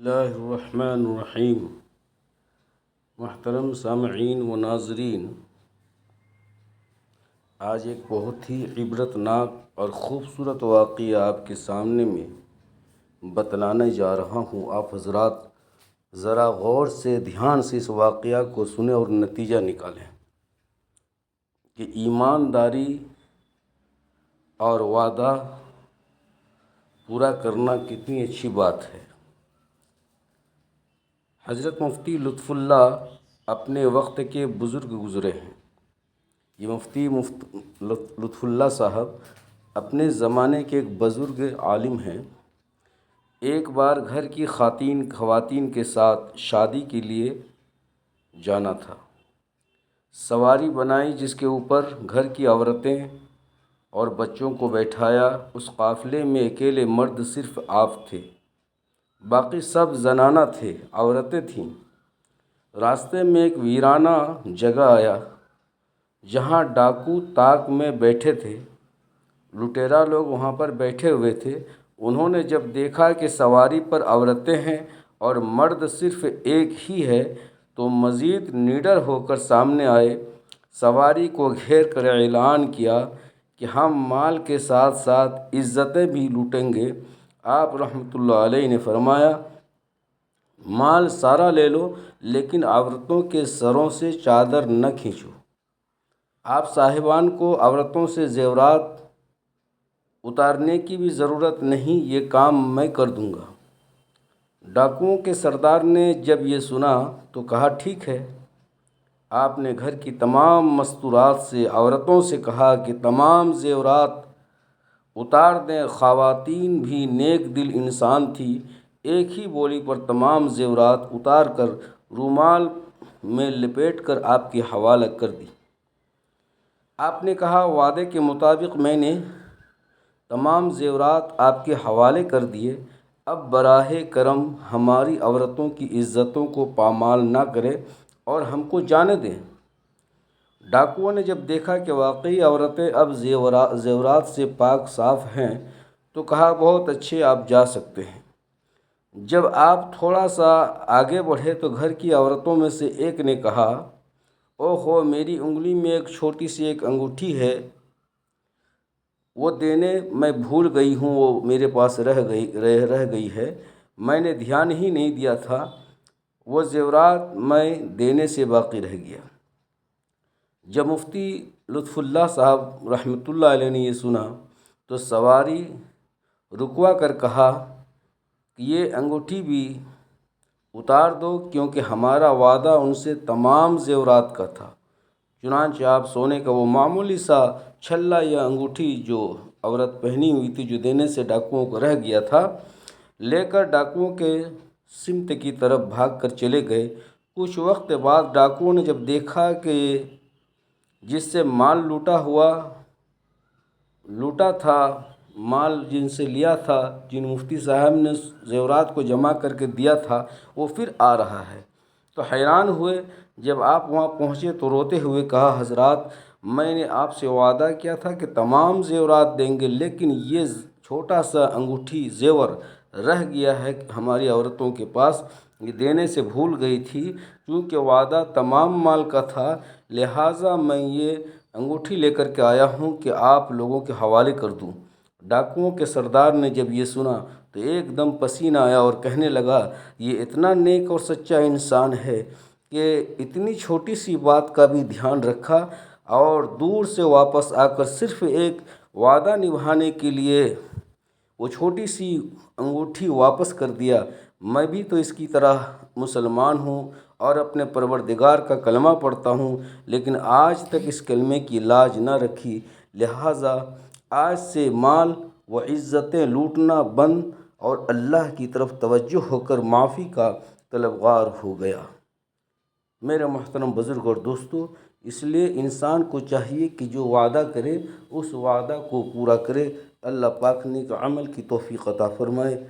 اللہ الرحمن الرحیم۔ محترم سامعین و ناظرین، آج ایک بہت ہی عبرتناک اور خوبصورت واقعہ آپ کے سامنے میں بتلانے جا رہا ہوں۔ آپ حضرات ذرا غور سے دھیان سے اس واقعہ کو سنیں اور نتیجہ نکالیں کہ ایمانداری اور وعدہ پورا کرنا کتنی اچھی بات ہے۔ حضرت مفتی لطف اللہ اپنے وقت کے بزرگ گزرے ہیں۔ یہ مفتی لطف اللہ صاحب اپنے زمانے کے ایک بزرگ عالم ہیں۔ ایک بار گھر کی خواتین کے ساتھ شادی کے لیے جانا تھا۔ سواری بنائی جس کے اوپر گھر کی عورتیں اور بچوں کو بیٹھایا۔ اس قافلے میں اکیلے مرد صرف آپ تھے، باقی سب زنانہ تھے، عورتیں تھیں۔ راستے میں ایک ویرانہ جگہ آیا جہاں ڈاکو طاق میں بیٹھے تھے۔ لٹیرا لوگ وہاں پر بیٹھے ہوئے تھے۔ انہوں نے جب دیکھا کہ سواری پر عورتیں ہیں اور مرد صرف ایک ہی ہے تو مزید نڈر ہو کر سامنے آئے، سواری کو گھیر کر اعلان کیا کہ ہم مال کے ساتھ ساتھ عزتیں بھی لوٹیں گے۔ آپ رحمۃ اللہ علیہ نے فرمایا، مال سارا لے لو لیکن عورتوں کے سروں سے چادر نہ کھینچو۔ آپ صاحبان کو عورتوں سے زیورات اتارنے کی بھی ضرورت نہیں، یہ کام میں کر دوں گا۔ ڈاکوؤں کے سردار نے جب یہ سنا تو کہا، ٹھیک ہے۔ آپ نے گھر کی تمام مستورات سے عورتوں سے کہا کہ تمام زیورات اتار دیں۔ خواتین بھی نیک دل انسان تھی، ایک ہی بولی پر تمام زیورات اتار کر رومال میں لپیٹ کر آپ کے حوالے کر دی۔ آپ نے کہا، وعدے کے مطابق میں نے تمام زیورات آپ کے حوالے کر دیے، اب براہ کرم ہماری عورتوں کی عزتوں کو پامال نہ کریں اور ہم کو جانے دیں۔ ڈاکوؤں نے جب دیکھا کہ واقعی عورتیں اب زیورات سے پاک صاف ہیں تو کہا، بہت اچھے، آپ جا سکتے ہیں۔ جب آپ تھوڑا سا آگے بڑھے تو گھر کی عورتوں میں سے ایک نے کہا، اوہو، میری انگلی میں ایک چھوٹی سی ایک انگوٹھی ہے، وہ دینے میں بھول گئی ہوں، وہ میرے پاس رہ گئی ہے، میں نے دھیان ہی نہیں دیا تھا، وہ زیورات میں دینے سے باقی رہ گیا۔ جب مفتی لطف اللہ صاحب رحمۃ اللہ علیہ نے یہ سنا تو سواری رکوا کر کہا کہ یہ انگوٹھی بھی اتار دو کیونکہ ہمارا وعدہ ان سے تمام زیورات کا تھا۔ چنانچہ آپ سونے کا وہ معمولی سا چھلا یا انگوٹھی جو عورت پہنی ہوئی تھی، جو دینے سے ڈاکوؤں کو رہ گیا تھا، لے کر ڈاکوؤں کے سمت کی طرف بھاگ کر چلے گئے۔ کچھ وقت بعد ڈاکوؤں نے جب دیکھا کہ جس سے مال لوٹا تھا، مال جن سے لیا تھا، جن مفتی صاحب نے زیورات کو جمع کر کے دیا تھا، وہ پھر آ رہا ہے۔ تو حیران ہوئے۔ جب آپ وہاں پہنچے تو روتے ہوئے کہا، حضرات، میں نے آپ سے وعدہ کیا تھا کہ تمام زیورات دیں گے، لیکن یہ چھوٹا سا انگوٹھی زیور رہ گیا ہے ہماری عورتوں کے پاس، یہ دینے سے بھول گئی تھی۔ کیونکہ وعدہ تمام مال کا تھا، لہٰذا میں یہ انگوٹھی لے کر کے آیا ہوں کہ آپ لوگوں کے حوالے کر دوں۔ ڈاکوؤں کے سردار نے جب یہ سنا تو ایک دم پسینہ آیا اور کہنے لگا، یہ اتنا نیک اور سچا انسان ہے کہ اتنی چھوٹی سی بات کا بھی دھیان رکھا اور دور سے واپس آ کر صرف ایک وعدہ نبھانے کے لیے وہ چھوٹی سی انگوٹھی واپس کر دیا۔ میں بھی تو اس کی طرح مسلمان ہوں اور اپنے پروردگار کا کلمہ پڑھتا ہوں، لیکن آج تک اس کلمے کی لاج نہ رکھی، لہٰذا آج سے مال و عزتیں لوٹنا بند اور اللہ کی طرف توجہ ہو کر معافی کا طلبگار ہو گیا۔ میرے محترم بزرگ اور دوستو، اس لیے انسان کو چاہیے کہ جو وعدہ کرے اس وعدہ کو پورا کرے۔ اللہ پاک نیک عمل کی توفیق عطا فرمائے۔